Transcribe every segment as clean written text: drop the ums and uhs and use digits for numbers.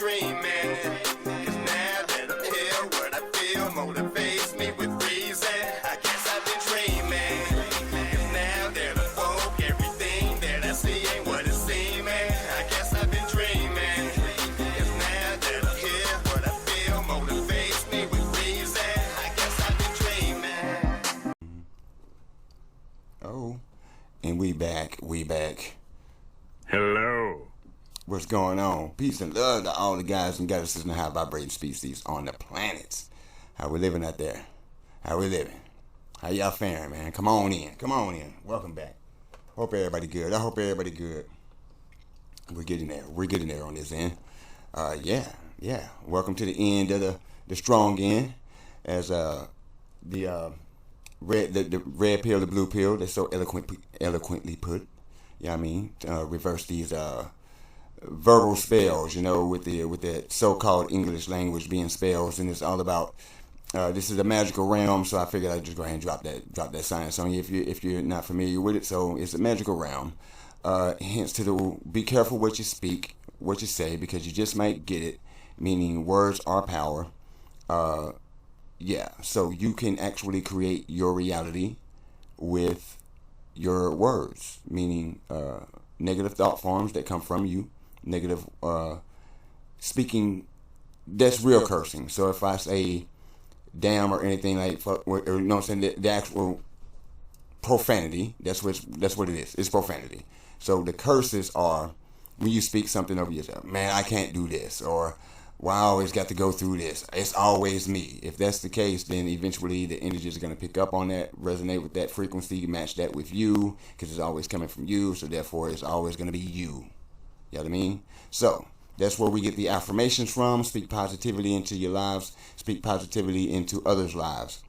dreaming. 'Cause now that I'm here, what I feel motivates me with reason. I guess I've been dreaming. 'Cause now that I'm woke, everything that I see ain't what it seeming. I guess I've been dreaming. 'Cause now that I'm here, what I feel motivates me with reason. I guess I've been dreaming. Oh, and we back. Hello. What's going on? Peace and love to all the guys and goddesses and high vibrating species on the planet. How we living out there? How we living? How y'all faring, man? Come on in. Welcome back. Hope everybody good. I hope everybody good. We're getting there on this end. Yeah. Welcome to the end of the strong end, as the red pill, the blue pill. That's so eloquently put. You know what I mean? Reverse these verbal spells, with the so-called English language being spells, and it's all about this is a magical realm. So I figured I'd just go ahead and drop that science on you if you're not familiar with it. So it's a magical realm. Hence to the be careful what you speak, what you say, because you just might get it. Meaning words are power. So you can actually create your reality with your words, meaning negative thought forms that come from you, negative speaking, that's real cursing. So if I say damn or anything like fuck, or what I'm saying, the actual profanity, that's what it is. It's profanity. So the curses are when you speak something over yourself. Man, I can't do this, or well, I always got to go through this. It's always me. If that's the case, then eventually the energy is going to pick up on that, resonate with that frequency, match that with you, because it's always coming from you, so therefore it's always going to be you. You know what I mean? So that's where we get the affirmations from. Speak positivity into your lives. Speak positivity into others' lives.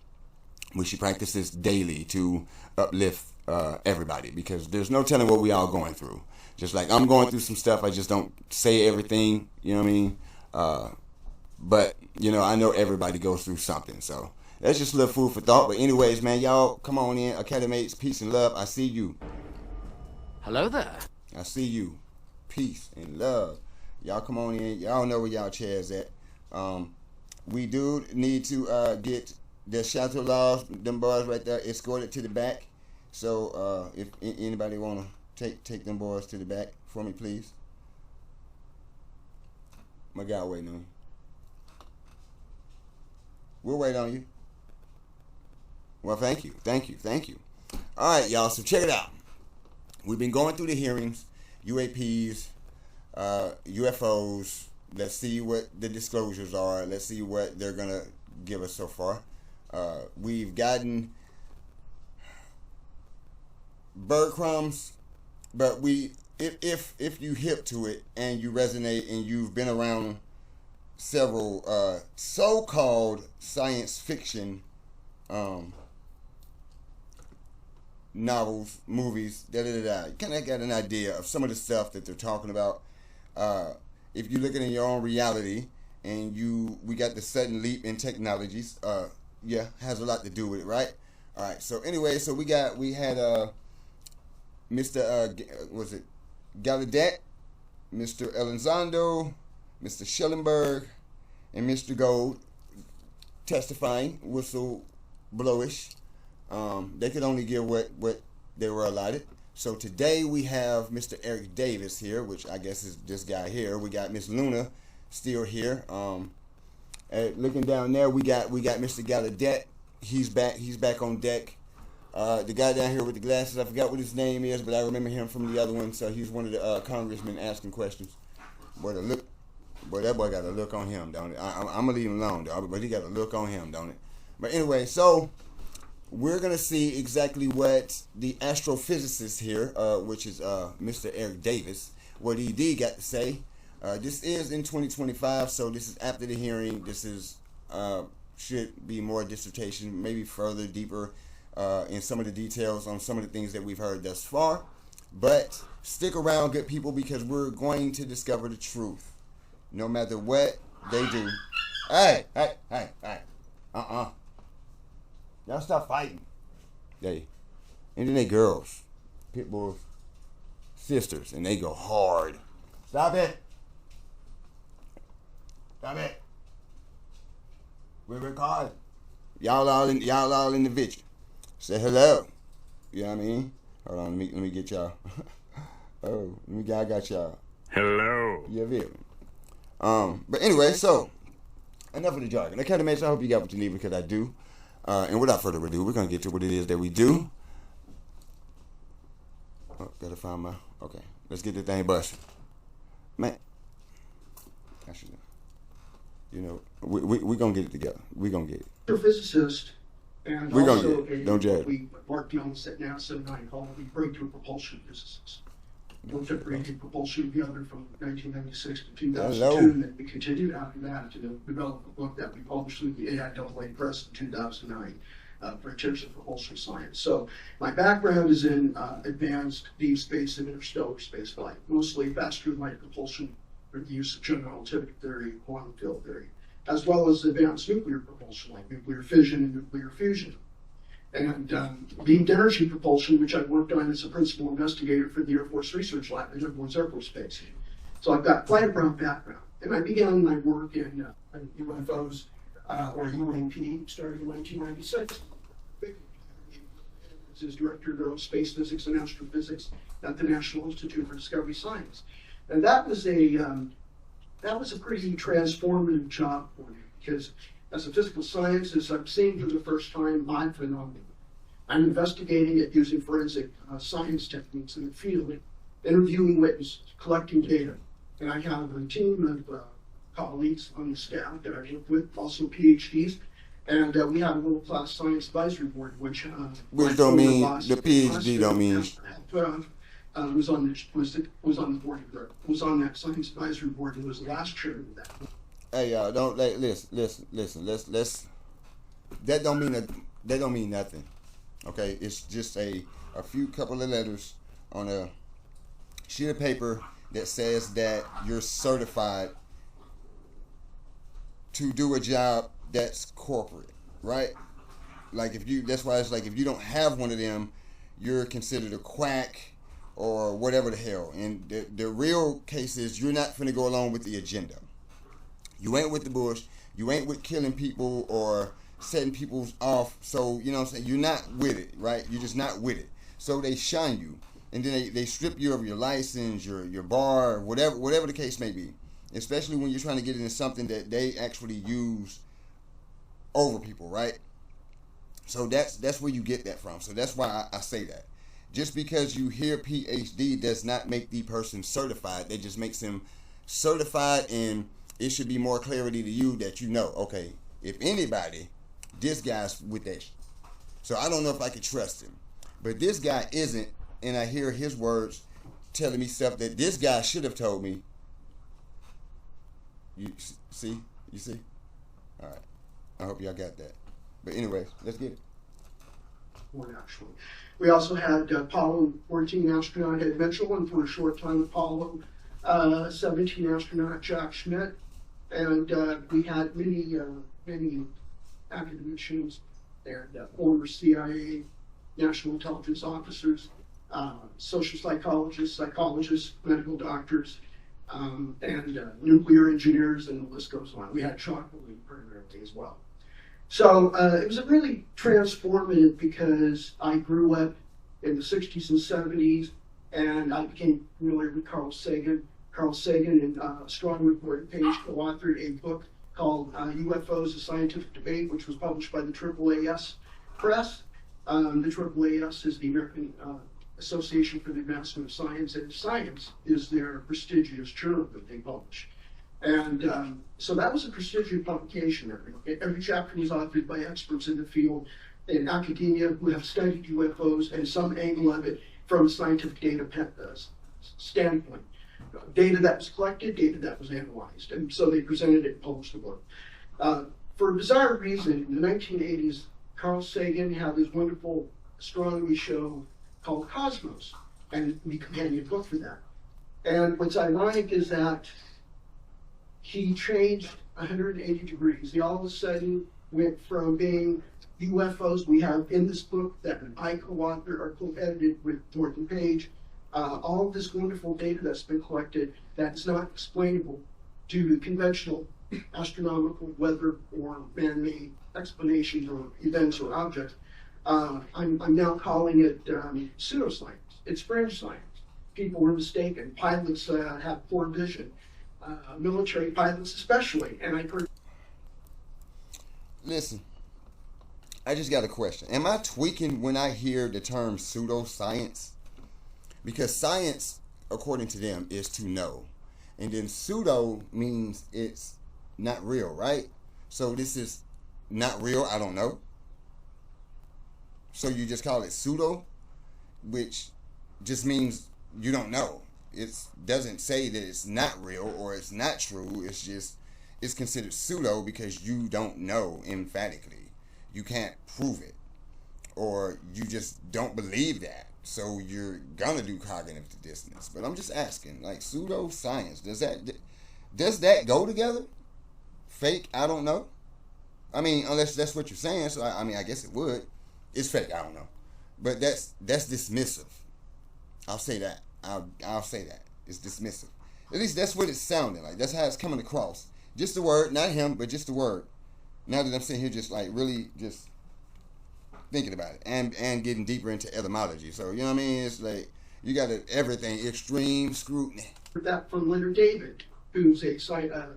We should practice this daily to uplift everybody, because there's no telling what we all going through. Just like I'm going through some stuff, I just don't say everything, you know what I mean? But I know everybody goes through something, so that's just a little food for thought. But anyways, man, y'all come on in. Academates, peace and love. I see you. Hello there. I see you. Peace and love. Y'all come on in. Y'all know where y'all chairs at. We do need to get the Chateau Laws, them boys right there, escorted to the back. So if anybody wanna take them boys to the back for me, please. My guy waiting on you. We'll wait on you. Well, thank you. All right, y'all, so check it out. We've been going through the hearings, UAPs, UFOs. Let's see what the disclosures are. Let's see what they're going to give us so far. We've gotten bird crumbs, but if you hip to it and you resonate and you've been around several so-called science fiction novels, movies, you kind of got an idea of some of the stuff that they're talking about. If you're looking in your own reality and we got the sudden leap in technologies, has a lot to do with it, right? All right, so anyway, so we had Mr. Was it Gallaudet, Mr. Elizondo, Mr. Schellenberg, and Mr. Gold testifying, whistle-blowish. They could only give what they were allotted. So today we have Mr. Eric Davis here, which I guess is this guy here. We got Miss Luna still here. Looking down there, we got Mr. Gallaudet. He's back on deck. The guy down here with the glasses, I forgot what his name is, but I remember him from the other one. So he's one of the congressmen asking questions. Boy, that boy got a look on him, don't it? I'm gonna leave him alone, dog, but he got a look on him, don't it? But anyway, so we're gonna see exactly what the astrophysicist here, which is Mr. Eric Davis, what he did got to say. This is in 2025, so this is after the hearing. This is should be more dissertation, maybe further deeper in some of the details on some of the things that we've heard thus far. But stick around, good people, because we're going to discover the truth, no matter what they do. Hey. Y'all stop fighting. And then they girls, pit bulls, sisters, and they go hard. Stop it. Stop it. We're recording. Y'all all individual. Say hello. You know what I mean? Hold on, let me get y'all. I got y'all. Hello. You feel me? But anyway, so enough of the jargon. I kind of made sure I hope you got what you need because I do. And without further ado, we're gonna get to what it is that we do. Oh, gotta find my. Okay, let's get this thing busting. Man, I should. You know, we gonna get it together. We gonna get it. A physicist, and We're gonna also get it. Don't judge. we worked on at NASA and I call the breakthrough propulsion physicist. We took breakthrough propulsion together from 1996 to 2002, Hello. and then we continued after that to develop a book that we published through the AIAA Press in 2009 for tips of propulsion science. So my background is in advanced deep space and interstellar space flight, mostly faster than light propulsion with the use of general relativity theory, quantum field theory, as well as advanced nuclear propulsion like nuclear fission and nuclear fusion. And beamed energy propulsion, which I worked on as a principal investigator for the Air Force Research Lab at Edwards Air Force Base. So I've got quite a broad background. And I began my work in UFOs, or UAP, starting in 1996. As director of aerospace physics and astrophysics at the National Institute for Discovery Science. And that was a pretty transformative job for me because as a physical scientist, I'm seeing for the first time live phenomena. I'm investigating it using forensic science techniques in the field, interviewing witnesses, collecting data. And I have a team of colleagues on the staff that I work with, also PhDs. And we have a world-class science advisory board, which don't mean the PhD don't mean. Was on the board of that. Was on that science advisory board and was the last chair of that. Hey y'all, don't listen. That don't mean nothing. Okay, it's just a few couple of letters on a sheet of paper that says that you're certified to do a job that's corporate, right? Like that's why it's like if you don't have one of them, you're considered a quack or whatever the hell. And the real case is you're not finna go along with the agenda. You ain't with the bush. You ain't with killing people or setting people off. So, you know what I'm saying? You're not with it, right? You're just not with it. So they shun you. And then they strip you of your license, your bar, whatever the case may be. Especially when you're trying to get into something that they actually use over people, right? So that's where you get that from. So that's why I say that. Just because you hear PhD does not make the person certified. That just makes them certified, and it should be more clarity to you that you know, okay, if anybody, this guy's with that. So I don't know if I could trust him. But this guy isn't, and I hear his words telling me stuff that this guy should have told me. You see? All right. I hope y'all got that. But anyways, let's get it. One actually. We also had Apollo 14 astronaut Ed Mitchell, and for a short time Apollo 17 astronaut Jack Schmidt, and we had many academicians and former CIA, national intelligence officers, social psychologists, medical doctors, and nuclear engineers, and the list goes on. We had chocolate primarily as well. So it was a really transformative because I grew up in the 60s and 70s, and I became familiar with Carl Sagan. Carl Sagan and Strong Report Page co-authored a book called UFOs, A Scientific Debate, which was published by the AAAS Press. The AAAS is the American Association for the Advancement of Science, and science is their prestigious journal that they publish. And so that was a prestigious publication. Every chapter was authored by experts in the field in academia who have studied UFOs and some angle of it from a scientific data standpoint. Data that was collected, data that was analyzed. And so they presented it and published the book. For a bizarre reason, in the 1980s, Carl Sagan had this wonderful astronomy show called Cosmos, and the companion book for that. And what's ironic is that he changed 180 degrees. He all of a sudden went from being UFOs we have in this book that I co-authored or co-edited with Thornton Page, all of this wonderful data that's been collected that's not explainable to conventional astronomical, weather, or man-made explanations or events or objects. I'm now calling it pseudoscience. It's fringe science. People were mistaken. Pilots have poor vision, military pilots especially. And I heard. Listen, I just got a question. Am I tweaking when I hear the term pseudoscience? Because science, according to them, is to know. And then pseudo means it's not real, right? So this is not real, I don't know. So you just call it pseudo, which just means you don't know. It doesn't say that it's not real or it's not true. It's just, it's considered pseudo because you don't know emphatically. You can't prove it. Or you just don't believe that. So you're gonna do cognitive dissonance. But I'm just asking, like pseudoscience, does that go together? Fake, I don't know. I mean, unless that's what you're saying. So I mean, I guess it would. It's fake, I don't know. But that's dismissive. I'll say that. I'll say that. It's dismissive. At least that's what it's sounding like. That's how it's coming across. Just the word, not him, but just the word. Now that I'm sitting here just like really just thinking about it and getting deeper into etymology. So, you know what I mean? It's like you got everything, extreme scrutiny. That from Leonard David, who's a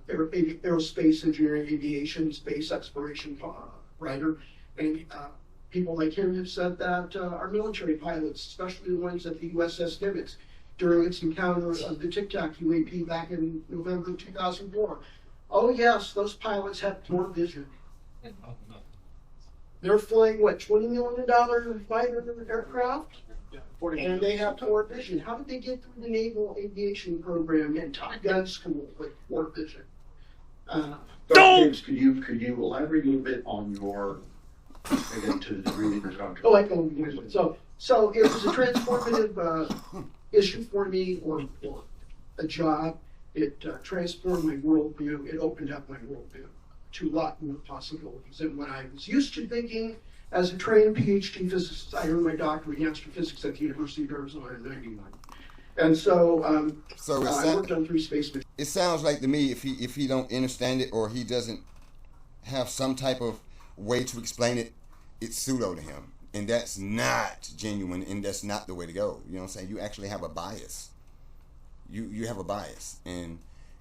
aerospace engineering, aviation, space exploration writer. And people like him have said that our military pilots, especially the ones at the USS Nimitz, during its encounter of the Tic Tac UAP back in November 2004. Oh yes, those pilots had poor vision. They're flying, what, $20 million fighter aircraft? And they have poor vision. How did they get through the Naval Aviation Program and Top Gun School with poor vision? James, could you elaborate a little bit on your again to the reading or talking? Oh, I can. So it was a transformative issue for me, or a job. It transformed my worldview. It opened up my worldview to a lot more possibilities than what I was used to thinking. As a trained PhD physicist, I earned my doctorate in astrophysics at the University of Arizona in '91. And so, I worked on 3 space missions. It sounds like to me, if he don't understand it or he doesn't have some type of way to explain it, it's pseudo to him. And that's not genuine, and that's not the way to go. You know what I'm saying? You actually have a bias. You have a bias, and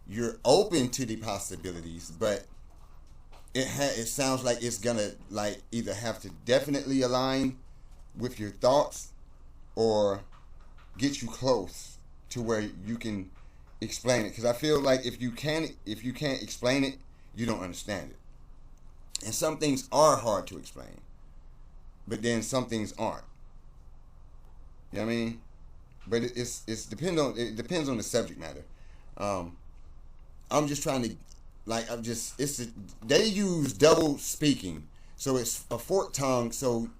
you're open to the possibilities, but it sounds like it's gonna like either have to definitely align with your thoughts or get you close to where you can explain it. Because I feel like if you can't explain it, you don't understand it. And some things are hard to explain, but then some things aren't. You know what I mean? But it depends on the subject matter. I'm just trying to, like, they use double speaking, so it's a forked tongue. So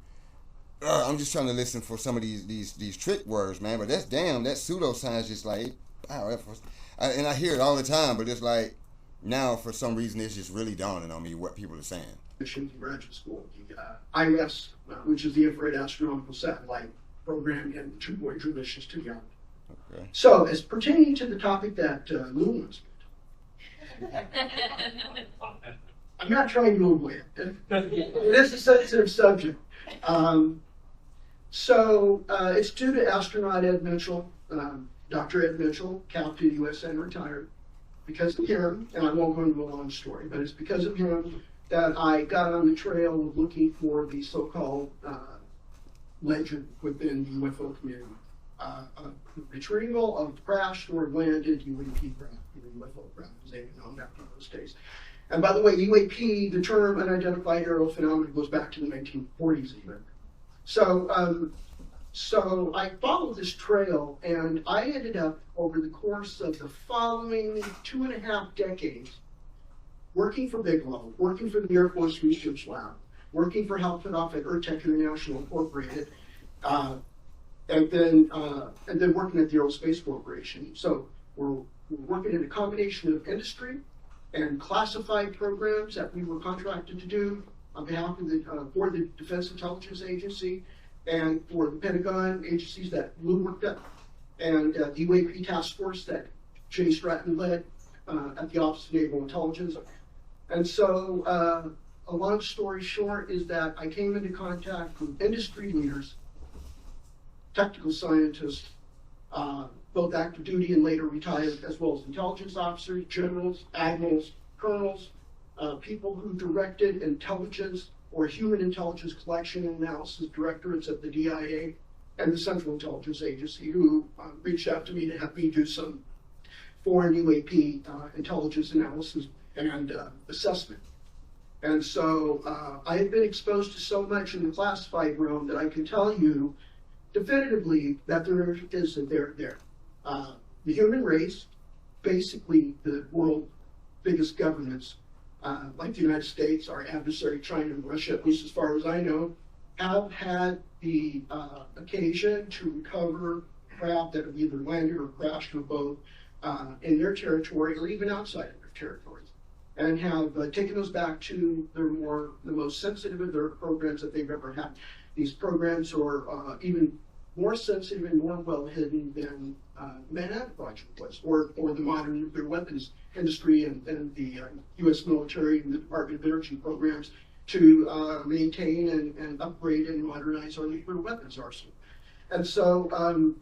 I'm just trying to listen for some of these trick words, man. But that pseudoscience just like, wow, and I hear it all the time. But it's like now for some reason it's just really dawning on me what people are saying. In graduate school, the IS, which is the Infrared Astronomical Satellite Program, and the 2 Voyager missions to the island. Okay. So, as pertaining to the topic that Lou was, I'm not trying to avoid it. It is a sensitive subject. It's due to astronaut Ed Mitchell, Dr. Ed Mitchell, Captain USN retired. Because of him, and I won't go into a long story, but it's because of him that I got on the trail of looking for the so-called legend within the UFO community. Retrieval of crashed or landed UAP craft, UFO craft, as they were known back in those days. And by the way, UAP, the term unidentified aerial phenomenon, goes back to the 1940s even. So I followed this trail, and I ended up, over the course of the following 2.5 decades, working for Bigelow, working for the Air Force Research Lab, working for Halfinoff at Urtech International Incorporated, and then working at the Aerospace Corporation. So we're working in a combination of industry and classified programs that we were contracted to do on behalf of for the Defense Intelligence Agency and for the Pentagon agencies that Lou worked at, and the UAP task force that Jay Stratton led at the Office of Naval Intelligence. And so, a long story short is that I came into contact with industry leaders, technical scientists, both active duty and later retired, as well as intelligence officers, generals, admirals, colonels, people who directed intelligence or human intelligence collection and analysis directorates at the DIA and the Central Intelligence Agency, who reached out to me to have me do some foreign UAP intelligence analysis and assessment. And so I have been exposed to so much in the classified realm that I can tell you definitively that there is a there. The human race, basically the world's biggest governments, like the United States, our adversary China and Russia, at least as far as I know, have had the occasion to recover craft that have either landed or crashed or both in their territory or even outside of their territories, and have taken those back to the most sensitive of their programs that they've ever had. These programs are even more sensitive and more well hidden than Manhattan Project was, or the modern nuclear weapons industry and the U.S. military and the Department of Energy programs to maintain and upgrade and modernize our nuclear weapons arsenal. And so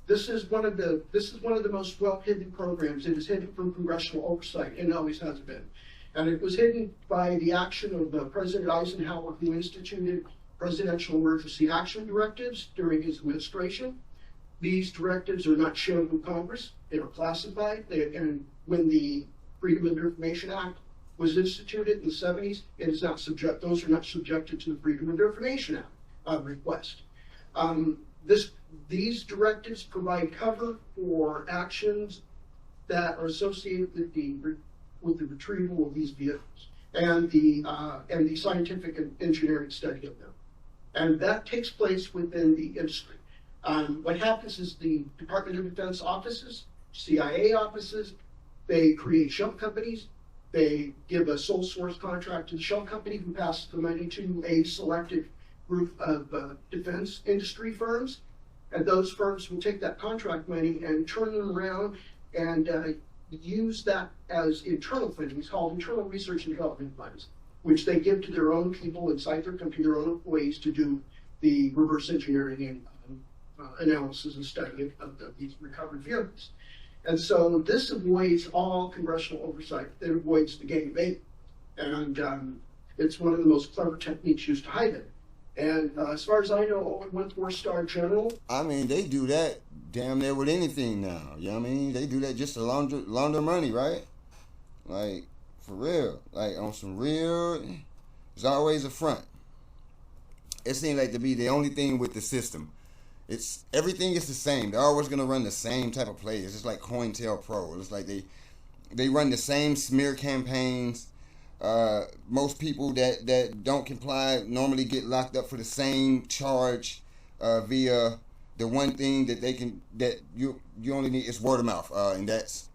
this is one of the most well hidden programs. It is hidden from congressional oversight and always has been. And it was hidden by the action of President Eisenhower, who instituted presidential emergency action directives during his administration. These directives are not shared with Congress. They are classified. And when the Freedom of Information Act was instituted in the 70s, it is not those are not subjected to the Freedom of Information Act request. These directives provide cover for actions that are associated with the retrieval of these vehicles and the scientific and engineering study of them. And that takes place within the industry. What happens is the Department of Defense offices, CIA offices, they create shell companies. They give a sole source contract to the shell company, who passes the money to a selected group of defense industry firms. And those firms will take that contract money and turn them around and use that as internal funding. It's called internal research and development funds, which they give to their own people inside their company, their own employees, to do the reverse engineering and analysis and study of these recovered vehicles. And so this avoids all congressional oversight. It avoids the game of eight. And it's one of the most clever techniques used to hide it. And as far as I know, only one 4-star general. I mean, they do that damn near with anything now. You know what I mean? They do that just to launder money, right? Like, for real. Like, on some real, there's always a front. It seems like to be the only thing with the system. Everything is the same. They're always going to run the same type of plays. It's just like COINTELPRO. It's like they run the same smear campaigns. Most people that don't comply normally get locked up for the same charge via the one thing that you only need is word of mouth, and that's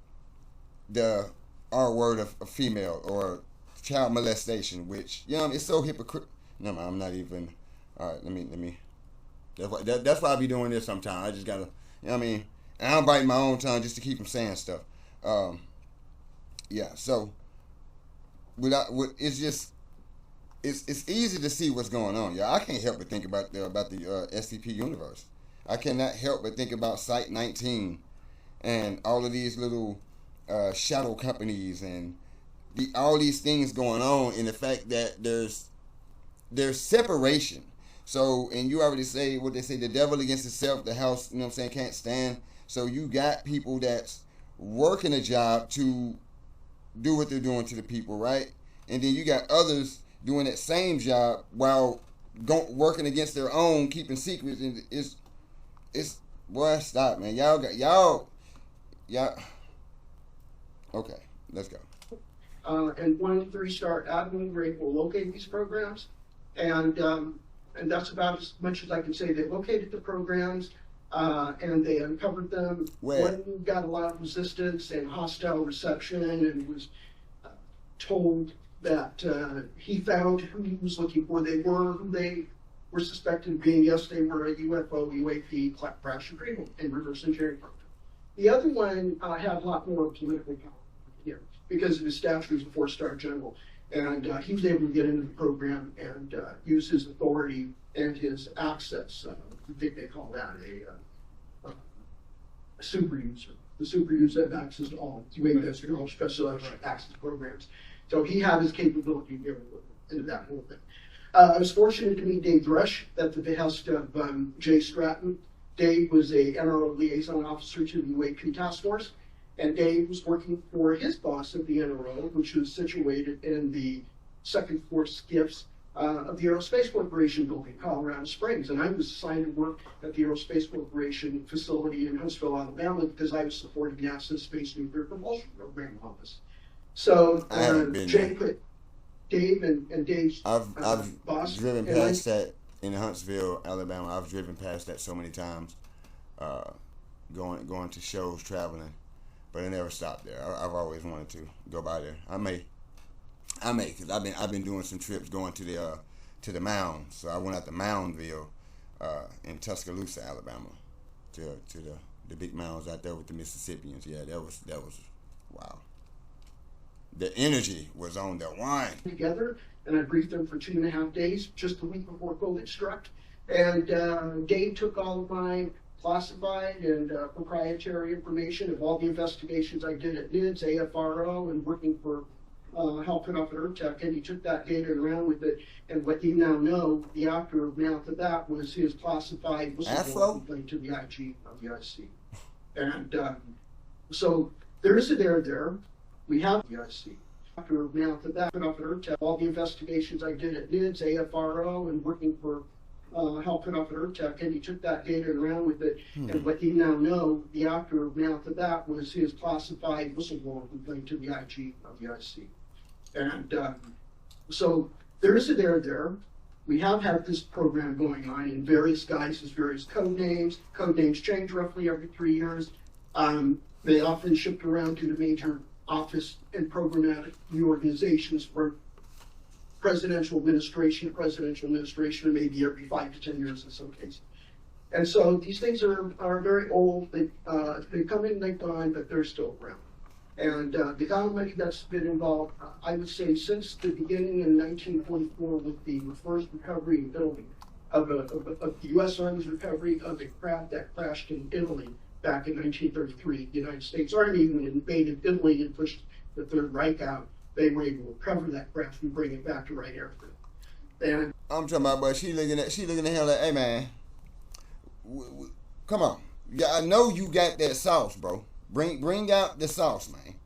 the R word of female or child molestation, which it's so hypocritical. No, I'm not even. All right, let me. That's why I be doing this sometimes. I just gotta, and I'm biting my own tongue just to keep from saying stuff. Yeah, so it's easy to see what's going on. Yeah, I can't help but think about the SCP universe. I cannot help but think about Site 19 and all of these little shadow companies and all these things going on, and the fact that there's separation. So, and you already say what they say, the devil against itself, the house, can't stand. So you got people that's working a job to do what they're doing to the people, right? And then you got others doing that same job while working against their own, keeping secrets. And it's boy, stop, man. Y'all. Okay, let's go. And one 3-star admin grade will locate these programs, and that's about as much as I can say. They located the programs, and they uncovered them. One got a lot of resistance and hostile reception, and was told that he found who he was looking for. They were who they were suspected of being. Yes, they were a UFO, UAP, crash retrieval, and reverse engineering program. The other one had a lot more political power here because of his stature as a 4-star general. And he was able to get into the program and use his authority and his access. I think they call that a super user. The super user has access to all UAP Hearing, all special access programs. So he had his capability to get into that whole thing. I was fortunate to meet Dave Dresch at the behest of Jay Stratton. Dave was a NRO liaison officer to the UAP task force, and Dave was working for his boss at the NRO, which was situated in the second floor skiffs of the Aerospace Corporation building, Colorado Springs. And I was assigned to work at the Aerospace Corporation facility in Huntsville, Alabama, because I was supporting NASA's Space Nuclear Propulsion Program office. So Jay put Dave and Dave's I've boss. driven past that in Huntsville, Alabama. I've driven past that so many times, going to shows, traveling, but I never stopped there. I've always wanted to go by there. I may, cause I've been doing some trips going to the mound. So I went out to Moundville, in Tuscaloosa, Alabama, to the big mounds out there with the Mississippians. Yeah, that was wow. The energy was on the wine. Together, and I briefed them for 2.5 days, just a week before COVID struck. And Dave took all of my classified and proprietary information of all the investigations I did at NIDS, AFRO, and working for helping off at ERTEC, and he took that data and ran with it. And what you now know, the aftermath of that was his classified whistleblower complaint to the IG of the IC. And so there is a there. We have the IC. Aftermath of that, off at ERTEC, all the investigations I did at NIDS, AFRO, and working for helping off at ERTEC, and he took that data and ran with it. And what you now know, the aftermath of that was his classified whistleblower complaint to the IG of the IC. And so there is a there. We have had this program going on in various guises, various code names. Code names change roughly every 3 years. They often shipped around to the major office and programmatic organizations for presidential administration, and maybe every 5 to 10 years in some cases. And so these things are very old. They come in, they've gone, but they're still around. And the amount of money that's been involved, I would say since the beginning in 1944 with the first recovery in Italy, of the U.S. Army's recovery of a craft that crashed in Italy back in 1933. The United States Army, when it invaded Italy and pushed the Third Reich out, they were able to recover that craft and bring it back to Wright Airfield. And I'm talking about, but she looking at him like, hey man, come on. Yeah, I know you got that sauce, bro. Bring out the sauce, man.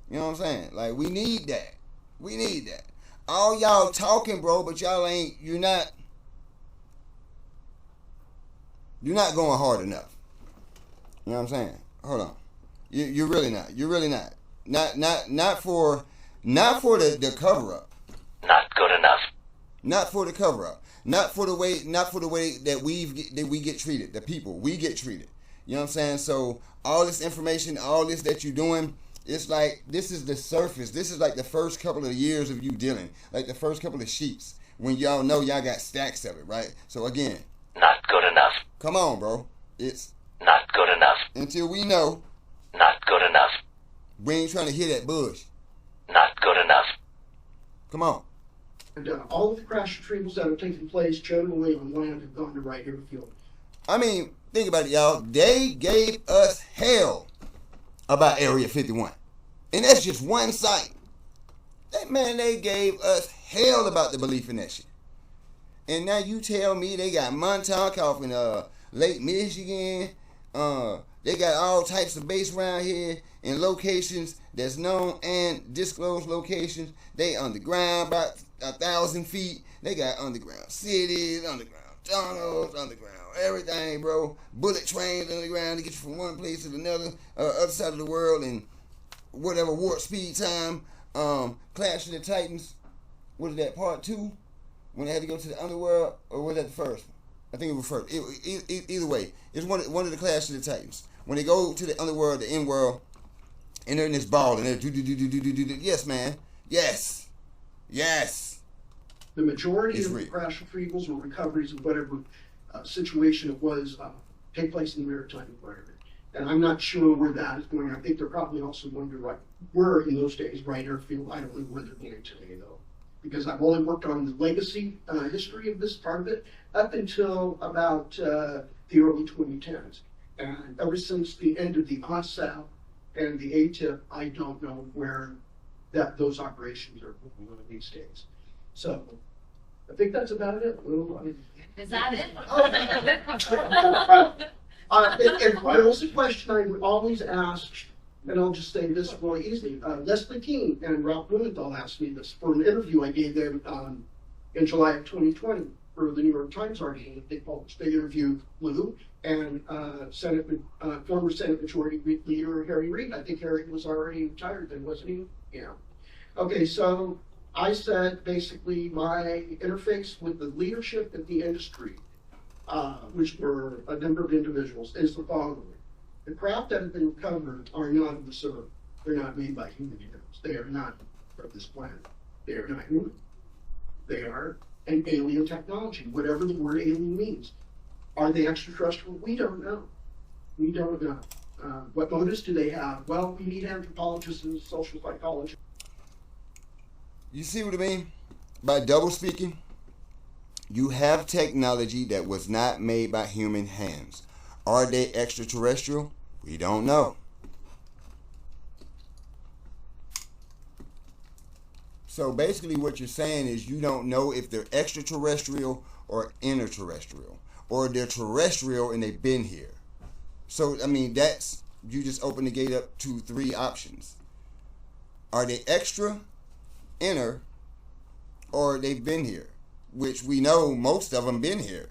You know what I'm saying? Like, we need that. All y'all talking, bro, but you're not going hard enough. You know what I'm saying? Hold on. You're really not. Not for the cover up. Not good enough. Not for the cover up. Not for the way that we get treated. The people, we get treated. You know what I'm saying? So all this information, all this that you're doing, it's like, this is the surface. This is like the first couple of years of you dealing. Like the first couple of sheets. When y'all know y'all got stacks of it, right? So again. Not good enough. Come on, bro. It's not good enough. Until we know. Not good enough. We ain't trying to hit that bush. Not good enough. Come on. And all of the crash retrievals that have taken place generally on land have gone to Wright Airfield. I mean, think about it, y'all. They gave us hell about Area 51. And that's just one site. They gave us hell about the belief in that shit. And now you tell me they got Montauk off in Lake Michigan. They got all types of base around here in locations that's known and disclosed locations. They underground about 1,000 feet. They got underground cities, underground tunnels, underground everything, bro. Bullet trains underground to get you from one place to another, other side of the world, and whatever warp speed time. Clash of the Titans. What is that, part 2? When they had to go to the underworld, or was that the first one? I think it was first. Either way, it's one of the Clash of the Titans. When they go to the underworld, the in-world, and they're in this ball, and they're do. Yes, man. Yes. The majority of the crash retrievals or recoveries of whatever situation it was take place in the maritime environment. And I'm not sure where that is going. I think they're probably also going to were in those days Wright Airfield. I don't know where they're going today, though. because I've only worked on the legacy history of this part of it up until about the early 2010s. And ever since the end of the OSAP and the ATIP, I don't know where those operations are going these days. So I think that's about it. Is that it? If there was a question I would always ask, and I'll just say this really easy. Leslie Keene and Ralph Blumenthal asked me this for an interview I gave them in July of 2020 for the New York Times article that they published. They interviewed Lou and former Senate Majority Leader Harry Reid. I think Harry was already retired then, wasn't he? Yeah. Okay, so I said basically my interface with the leadership of the industry, which were a number of individuals, is the following. The craft that have been recovered are not of this earth. They're not made by human beings. They are not of this planet. They are not human. They are an alien technology, whatever the word alien means. Are they extraterrestrial? We don't know. We don't know. What motives do they have? Well, we need anthropologists and social psychologists. You see what I mean? By double speaking, you have technology that was not made by human hands. Are they extraterrestrial? We don't know. So basically what you're saying is you don't know if they're extraterrestrial or interterrestrial. Or they're terrestrial and they've been here. So, I mean, that's, you just open the gate up to 3 options. Are they extra, inner, or they've been here? Which we know most of them been here.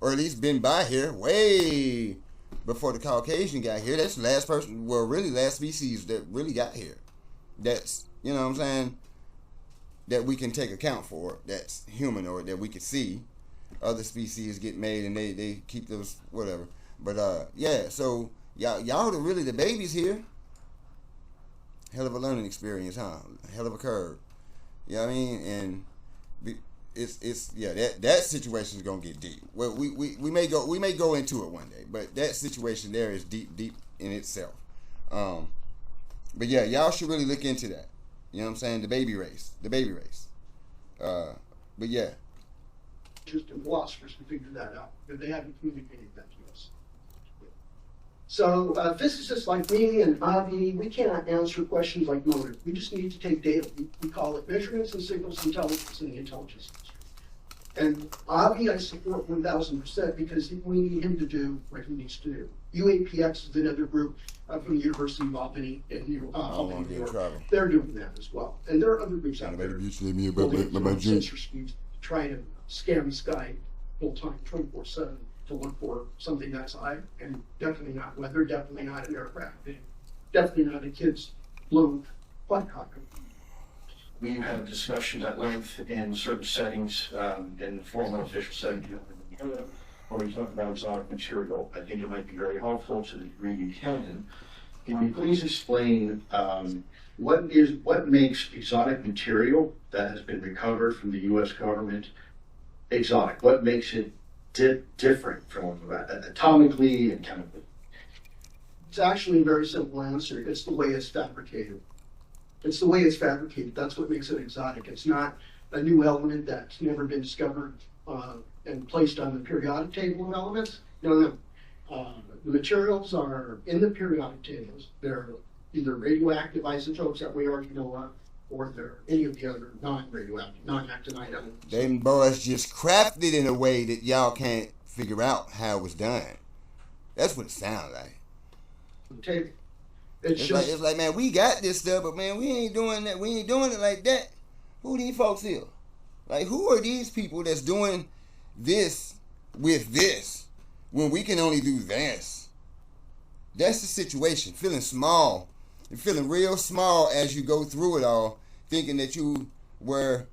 Or at least been by here way before the Caucasian got here. That's the last person, well, really last species that really got here. That's, you know what I'm saying, that we can take account for. That's human, or that we can see. Other species get made and they keep those, whatever. But, yeah, so y'all are really the babies here. Hell of a learning experience, huh? Hell of a curve. You know what I mean? And it's yeah, that situation is gonna get deep. Well, we may go into it one day, but that situation there is deep in itself. But yeah, y'all should really look into that. You know what I'm saying? The baby race. But yeah. And philosophers to figure that out, but they haven't communicated that to us. So physicists like me and Avi, we cannot answer questions like motive. We just need to take data. We call it measurements and signals intelligence in the intelligence industry. And Avi, I support 1,000% because we need him to do what he needs to do. UAPX is another group from the University of Albany in New York. They're doing that as well. And there are other groups out there trying to scan the sky full time, 24/7 to look for something that's high, and definitely not weather, definitely not an aircraft, definitely not a kid's blue flight cockpit. We had a discussion at length in certain settings, in the formal official setting, where we talk about exotic material. I think it might be very helpful to the degree you can. Can you please explain what makes exotic material that has been recovered from the U.S. government exotic? What makes it different from atomically and chemically? It's actually a very simple answer. It's the way it's fabricated. It's the way it's fabricated. That's what makes it exotic. It's not a new element that's never been discovered and placed on the periodic table of elements. No. The materials are in the periodic tables. They're either radioactive isotopes that we already know of, or they're any of the other non-radioactive, non-actinide elements. Them boys just crafted in a way that y'all can't figure out how it was done. That's what it sounds like. The table. It's like, man, we got this stuff, but man, we ain't doing that. We ain't doing it like that. Who these folks here? Like, who are these people that's doing this with this when we can only do this? That's the situation. Feeling small. You're feeling real small as you go through it all, thinking that you were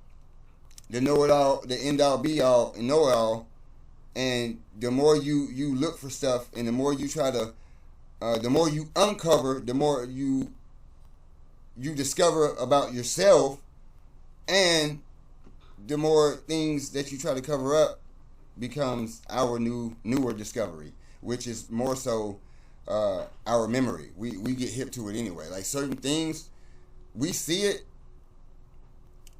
the know-it-all, the end-all, be-all, and know-it-all. And the more you look for stuff, and the more you try to, the more you uncover, the more you discover about yourself, and the more things that you try to cover up becomes our newer discovery, which is more so our memory. We get hip to it anyway. Like certain things, we see it,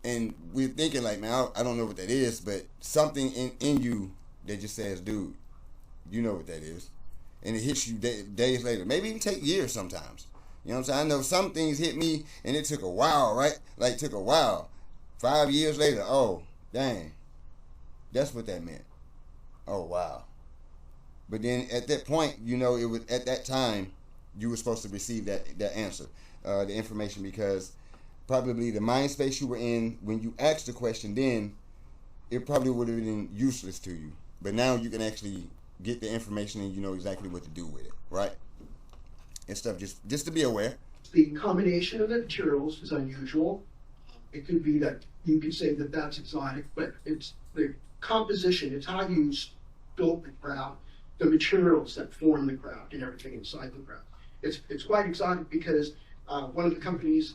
and we're thinking like, man, I don't know what that is, but something in you that just says, dude, you know what that is. And it hits you days later, maybe even take years sometimes. You know what I'm saying? I know some things hit me and it took a while, right? Like, took a while. 5 years later, oh, dang, that's what that meant. Oh, wow. But then at that point, you know, it was at that time you were supposed to receive that answer, the information, because probably the mind space you were in when you asked the question, then it probably would have been useless to you. But now you can actually get the information and you know exactly what to do with it, right? And stuff, just to be aware. The combination of the materials is unusual. It could be that you could say that that's exotic, but it's the composition, it's how you built the crowd, the materials that form the crowd and everything inside the crowd. It's quite exotic because one of the company's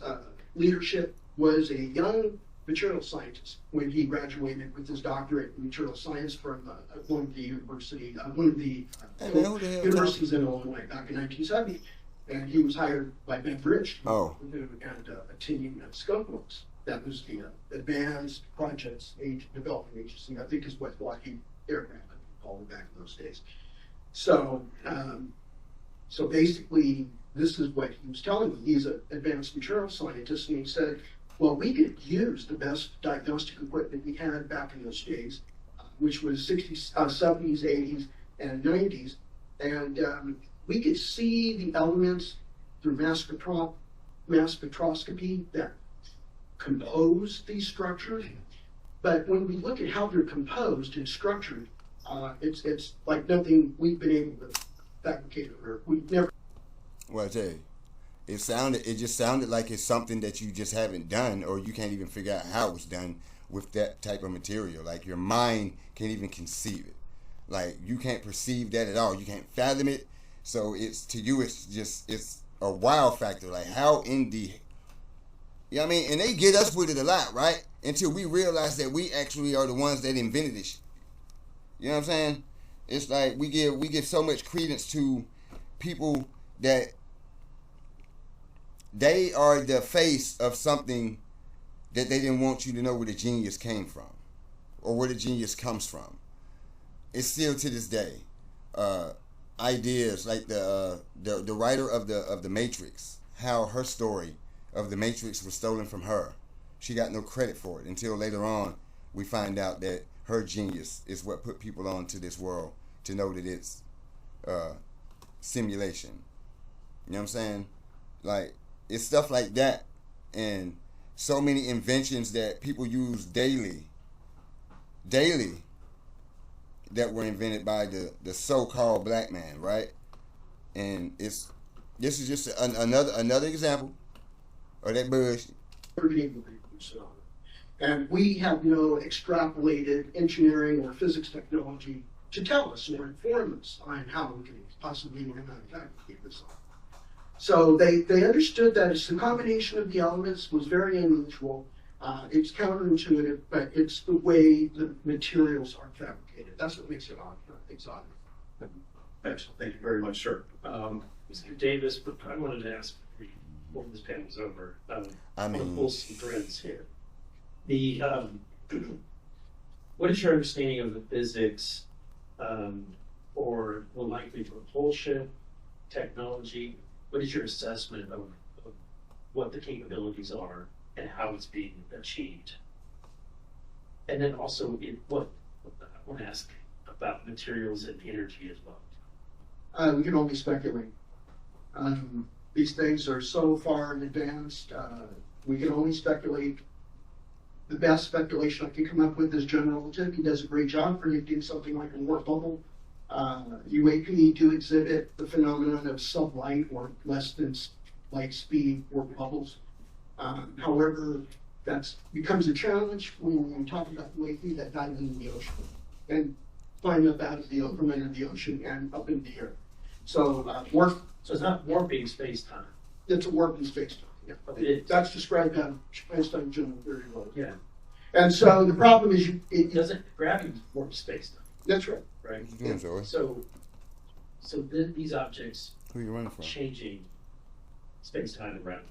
leadership was a young material scientist when he graduated with his doctorate in material science from one of the universities in Illinois back in 1970. And he was hired by Ben Bridge and a team at Skunkworks. That was the Advanced Projects Development Agency, I think is what Lockheed Aircraft called it back in those days. So, so basically, this is what he was telling me. He's an advanced material scientist, and he said, well, we could use the best diagnostic equipment we had back in those days, which was 60s, 70s, 80s, and 90s, and we could see the elements through mass spectroscopy that compose these structures. But when we look at how they're composed and structured, it's like nothing we've been able to fabricate or we've never. Well, I tell you, it just sounded like it's something that you just haven't done, or you can't even figure out how it was done with that type of material. Like, your mind can't even conceive it. Like, you can't perceive that at all. You can't fathom it. So it's a wow factor. Like, how in the, you know what I mean? And they get us with it a lot, right? Until we realize that we actually are the ones that invented this shit. You know what I'm saying? It's like we give so much credence to people that they are the face of something that they didn't want you to know where the genius came from or where the genius comes from. It's still to this day. Ideas like the writer of the Matrix, how her story of the Matrix was stolen from her. She got no credit for it until later on we find out that her genius is what put people onto this world to know that it's simulation. You know what I'm saying? Like, it's stuff like that, and so many inventions that people use daily that were invented by the so-called black man, right? And this is just another example of that bullshit. And we have no extrapolated engineering or physics technology to tell us or inform us on how we can possibly fabricate this on. So they understood that it's the combination of the elements was very unusual. It's counterintuitive, but it's the way the materials are fabricated. That's what makes it exotic. Excellent. Thank you very much, sir. Mr. Davis, I wanted to ask before this panel's over. I want to pull some threads here. What is your understanding of the physics or the likely propulsion technology? What is your assessment of what the capabilities are and how it's being achieved? And then also, I want to ask about materials and energy as well. We can only speculate. These things are so far in advance. We can only speculate. The best speculation I can come up with is General Relativity. He does a great job predicting something like a warp bubble. UAP do exhibit the phenomenon of sublight or less than light speed warp bubbles. However, that becomes a challenge when we talk about UAP that dive into the ocean and climb up out of from under the ocean and up in the air. So So it's not warping space-time. It's a warping space-time. Yeah. That's described by Einstein general very well. Yeah. And so the problem is it doesn't gravity warp space-time. That's right. Right. Yeah, so these objects who are you running from? Changing space-time around them.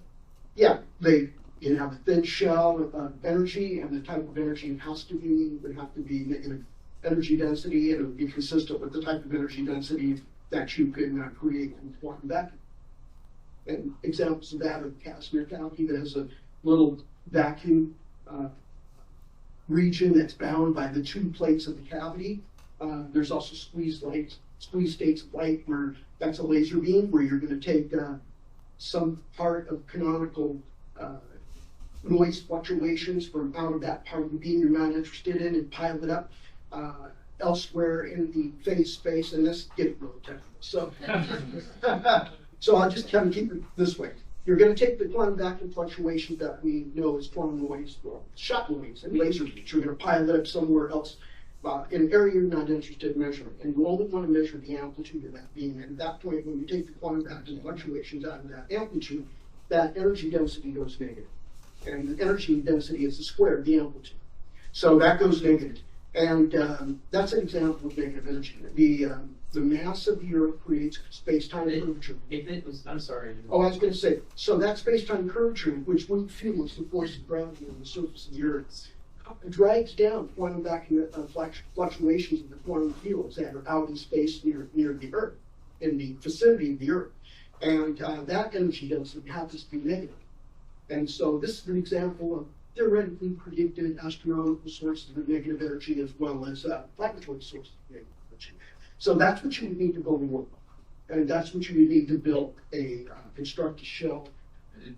Yeah, they You have a thin shell of energy, and the type of energy it has to be would have to be negative energy density, and it would be consistent with the type of energy density that you can create in quantum vacuum. And examples of that are the Casimir cavity that has a little vacuum region that's bound by the two plates of the cavity. There's also squeeze states of light, where that's a laser beam, where you're going to take some part of canonical noise fluctuations from out of that part of the beam you're not interested in and pile it up elsewhere in the phase space, and this getting really technical. So, so I'll just kind of keep it this way. You're going to take the quantum vacuum fluctuation that we know as quantum noise, or shot noise, and laser beams. You're going to pile it up somewhere else in an area you're not interested in measuring, and you only want to measure the amplitude of that beam. And at that point, when you take the quantum vacuum fluctuations out of that amplitude, that energy density goes negative. And the energy density is the square of the amplitude. So that goes negative. And that's an example of negative energy. The mass of the Earth creates space-time curvature. I'm sorry. Oh, I was going to say, so that space-time curvature, which we feel is the force of gravity on the surface of the Earth, drags down quantum vacuum fluctuations of the quantum fields that are out in space near the Earth, in the vicinity of the Earth. And that energy density happens to be negative. And so this is an example of theoretically predicted astronomical sources of negative energy, as well as laboratory sources of negative energy. So that's what you would need to build a world. And that's what you would need to build construct a shell.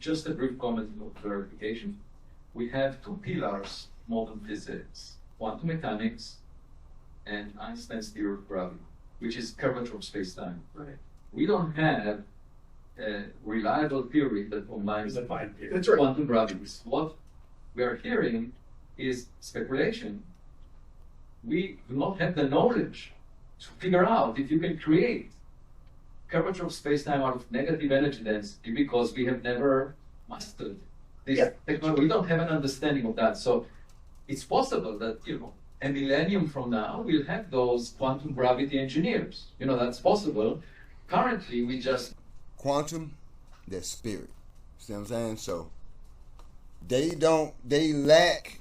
Just a brief comment of clarification. We have two pillars of modern physics: quantum mechanics and Einstein's theory of gravity, which is curvature of space-time. Right. We don't have a reliable theory that combines That's right. quantum gravities. What we are hearing is speculation. We do not have the knowledge to figure out if you can create curvature of space-time out of negative energy density, because we have never mastered this technology. We don't have an understanding of that. So it's possible that, a millennium from now, we'll have those quantum gravity engineers. That's possible. Currently, we just... Quantum, that's spirit. See what I'm saying? So they lack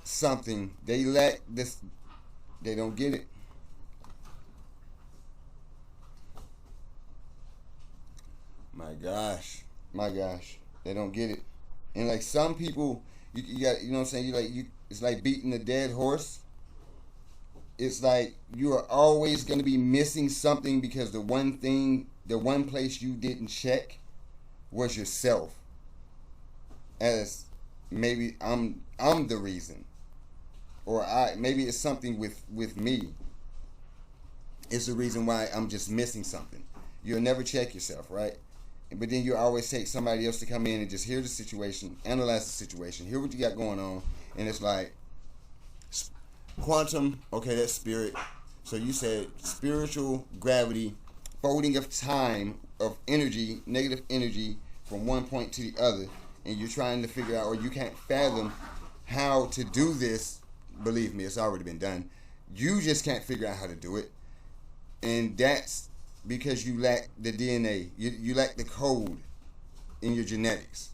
something. They lack this. They don't get it. My gosh. They don't get it. And like some people, you got, you know what I'm saying? It's like beating a dead horse. It's like you are always going to be missing something, because the one place you didn't check was yourself. As maybe I'm the reason, or maybe it's something with me. It's the reason why I'm just missing something. You'll never check yourself, right? But then you always take somebody else to come in and just hear the situation, analyze the situation, hear what you got going on, and it's like quantum. Okay, that's spirit. So you said spiritual gravity, folding of time, of energy, negative energy from one point to the other, and you're trying to figure out, or you can't fathom how to do this. Believe me, it's already been done. You just can't figure out how to do it, and that's because you lack the DNA. You lack the code in your genetics.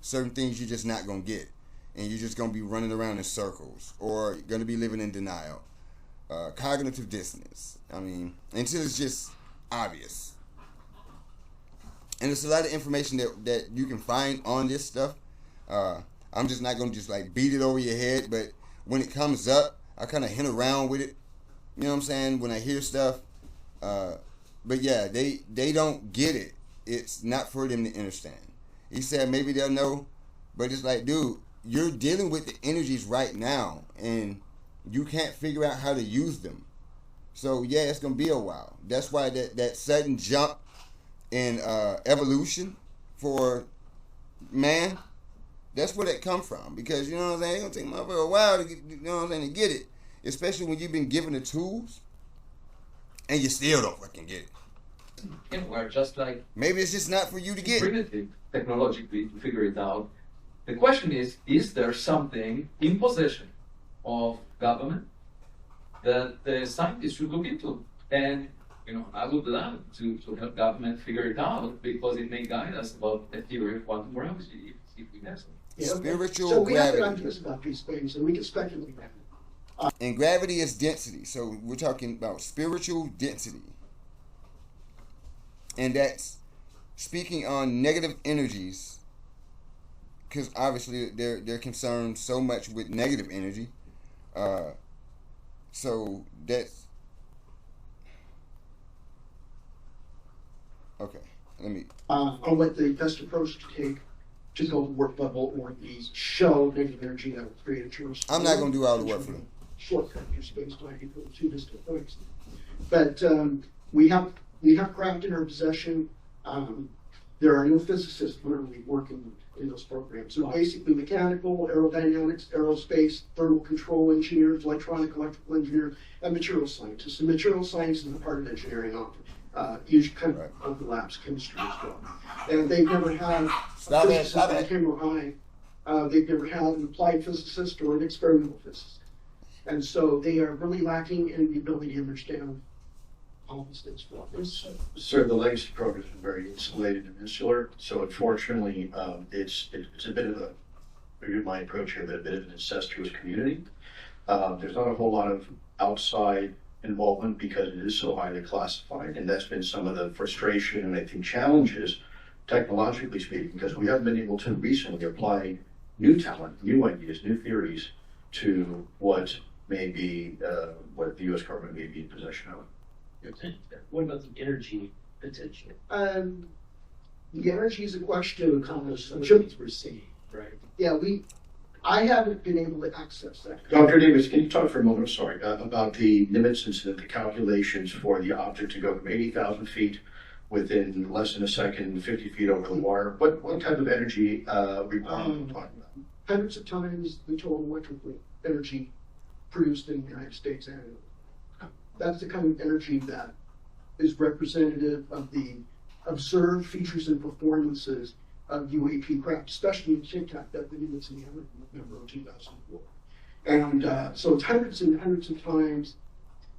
Certain things you're just not going to get, and you're just going to be running around in circles, or going to be living in denial. Cognitive dissonance. I mean, until it's just obvious. And there's a lot of information that you can find on this stuff. I'm just not going to just like beat it over your head, but when it comes up, I kind of hint around with it. You know what I'm saying? When I hear stuff. But yeah, they don't get it. It's not for them to understand. He said maybe they'll know, but it's like, dude, you're dealing with the energies right now, and you can't figure out how to use them. So yeah, it's gonna be a while. That's why that sudden jump in evolution for man, that's where that come from. Because you know what I'm saying, it's gonna take motherfucker a while to get, you know what I'm saying, to get it. Especially when you've been given the tools and you still don't fucking get it. We're just like... Maybe it's just not for you to get. Primitive technologically to figure it out. The question is there something in possession of government that the scientists should look into? And, I would love to help government figure it out, because it may guide us about the theory of quantum gravity if we have some. Yeah, okay. Spiritual So we have gravity. ideas about these things, and we can speculate that. And gravity is density. So we're talking about spiritual density. And that's speaking on negative energies. Because obviously they're concerned so much with negative energy. So that's... Okay. Let me... On what the best approach to take to go work level or the show negative energy that will create a true. I'm not going to do all the work for them. Shortcut just based on equal two distant points. But we have craft in our possession. There are no physicists literally working in those programs. So basically mechanical, aerodynamics, aerospace, thermal control engineers, electrical engineers, and material scientists. And material science is a part of engineering usually kind of overlaps chemistry as well. And they've never had a physicist like him or I. They've never had an applied physicist or an experimental physicist. And so they are really lacking in the ability to understand all these things for us. Sir, the legacy program has been very insulated and insular, so unfortunately, it's a bit of my approach here, but a bit of an incestuous community. There's not a whole lot of outside involvement because it is so highly classified, and that's been some of the frustration and I think challenges, technologically speaking, because we haven't been able to recently apply new talent, new ideas, new theories to what may be what the U.S. government may be in possession of. What about the energy potential? The energy is a question of How much some we're seeing, right? Yeah, I haven't been able to access that. Dr. Davis, can you talk for a moment, about the Nimitz incident, the calculations for the object to go from 80,000 feet within less than a second, 50 feet over the wire? What type of energy requirement are we talking about? Hundreds of times the total electrical energy produced in the United States annually. That's the kind of energy that is representative of the observed features and performances of UAP craft, especially the Tic Tac that the Nimitz in November of 2004. And so it's hundreds and hundreds of times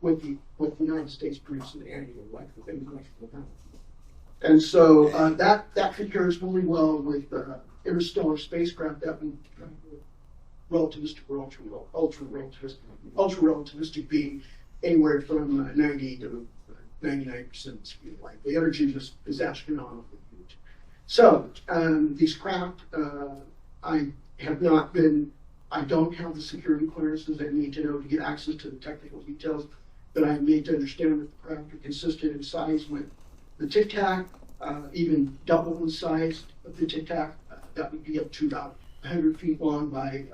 what the United States produces annually, electrical power. And so that compares really well with interstellar spacecraft that would relativistic or ultra relativistic being anywhere from 90 to 99% of the speed of light. The energy is astronomically huge. So these craft, I don't have the security clearances I need to know to get access to the technical details that I need to understand that the craft are consistent in size with the Tic Tac, even double in size of the Tic Tac. That would be up to about 100 feet long by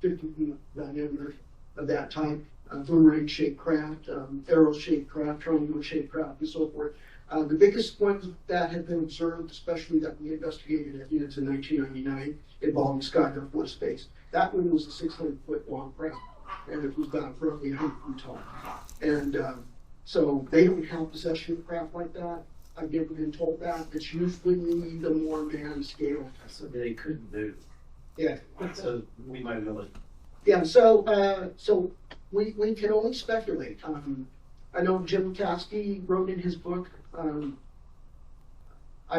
50 feet diameter of that type. Boomerang-shaped craft, arrow-shaped craft, triangle-shaped craft, and so forth. The biggest ones that have been observed, especially that we investigated at units in 1999, involving Scott Air Force Base. That one was a 600-foot long craft, and it was about roughly 100 feet tall. And so they don't have possession of craft like that. I've never been told that. It's usually the more manned scale. So they couldn't move. Yeah. So we might be able to. Yeah. So we can only speculate. I know Jim Kasky wrote in his book. I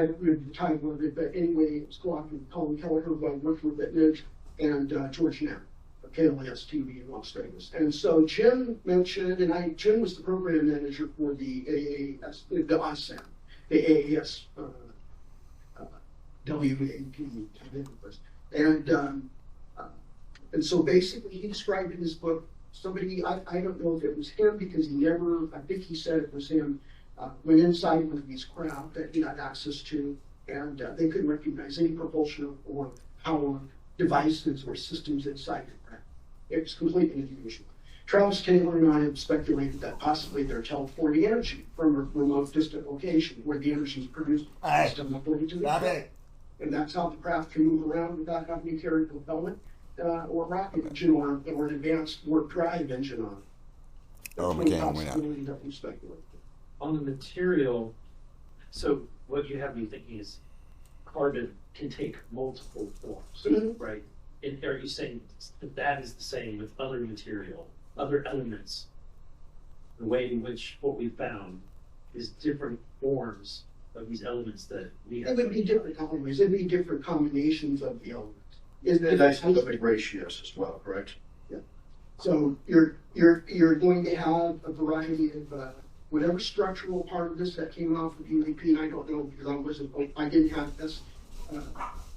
don't remember the title of it, but anyway, it was co-authored with Colin Kelleher, who I worked with at NIDS, and George Knapp of KLAS TV in Las Vegas. And so Jim mentioned, and Jim was the program manager for the AAS, the OSAM, the AAS WAP, and so basically he described in his book somebody, I don't know if it was him because he never, I think he said it was him, went inside one of these craft that he had access to, and they couldn't recognize any propulsion or power devices or systems inside the craft. It was completely unusual. Travis Taylor and I have speculated that possibly they're teleporting energy from a remote, distant location where the energy is produced teleporting to the craft. And that's how the craft can move around without having to carry propellant or rocket engine or an advanced warp drive engine on it. Oh, McCann went out. That we speculate. On the material, so what you have me thinking is carbon can take multiple forms, right? And are you saying that is the same with other material, other elements? The way in which what we found is different forms of these elements that we have. It would be different elements. It'd be different combinations of the elements. Is And that's the big ratios as well, correct? So you're going to have a variety of whatever structural part of this that came off of UAP, and I don't know because I didn't have this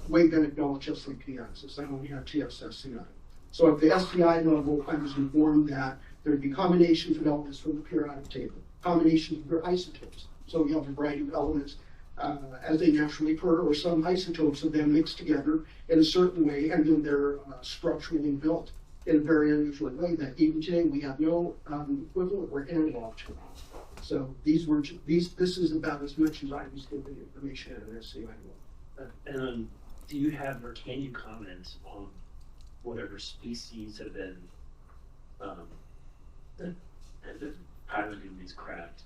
waveguide knowledge SLP access. I only had TSS and I. So at the SPI level, I was informed that there'd be combinations of elements from the periodic table, combinations of their isotopes. So you have a variety of elements as they naturally occur, or some isotopes of them mixed together in a certain way, and then they're structurally built in a very unusual way that even today we have no equivalent or analog to. So this is about as much as I was given information at an SCI level. And do you have or can you comment on whatever species have been piloting these craft?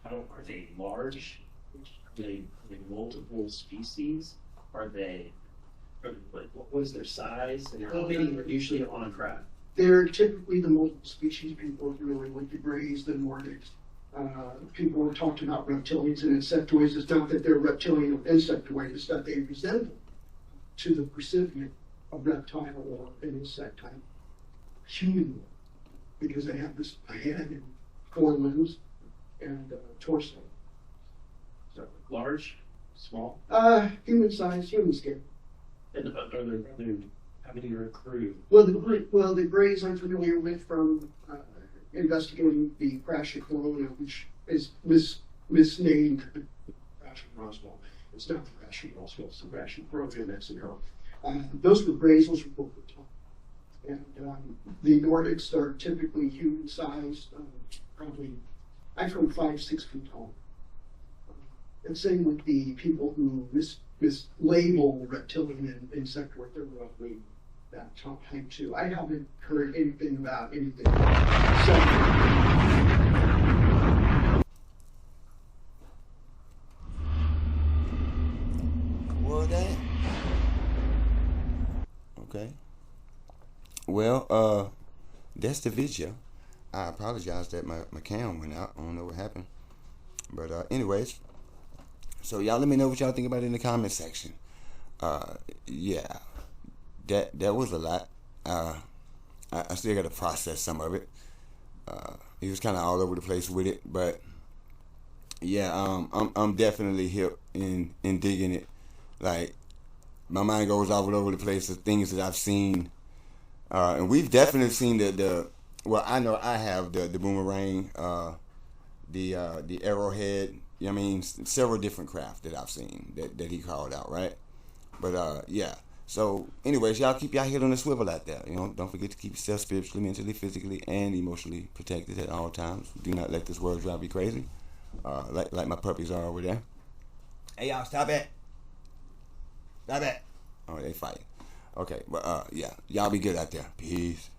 Are they large? Are they multiple species? What is their size? And how many are usually on a craft? They're typically the multiple species people really like the Greys, the Nordics. People have talked about reptilians and insectoids. It's not that they're reptilian or insectoid, it's that they resemble to the recipient a reptile or an insect type human, because they have this a head and 4 limbs and torso. So large, small? Human size, human scale. And are there how many are accrued? Well, the Greys I'm familiar with from investigating the crash at Corona, which is misnamed crash at Roswell. It's not the crash at Roswell, it's the crash at Corona, Mexico. Those were Greys, those were both the top. And the Nordics are typically human sized, probably, I'm from 5'6" feet tall. And same with the people who mislabel reptilian and insectoid, they're roughly that top height too. I haven't heard anything about anything. What that? Okay. Well, that's the video. I apologize that my cam went out. I don't know what happened. But anyways, so y'all let me know what y'all think about it in the comment section. Yeah. That was a lot. I still got to process some of it. He was kind of all over the place with it, but yeah, I'm definitely hip in digging it. Like, my mind goes all over the place of things that I've seen, and we've definitely seen well, I know I have the boomerang, the arrowhead. You know what I mean, several different craft that I've seen that he called out, right? But yeah. So, anyways, y'all keep y'all head on the swivel out there. You know, don't forget to keep yourself spiritually, mentally, physically, and emotionally protected at all times. Do not let this world drive you crazy, like my puppies are over there. Hey, y'all, stop it! Stop it! Oh, they fighting. Okay, but yeah, y'all be good out there. Peace.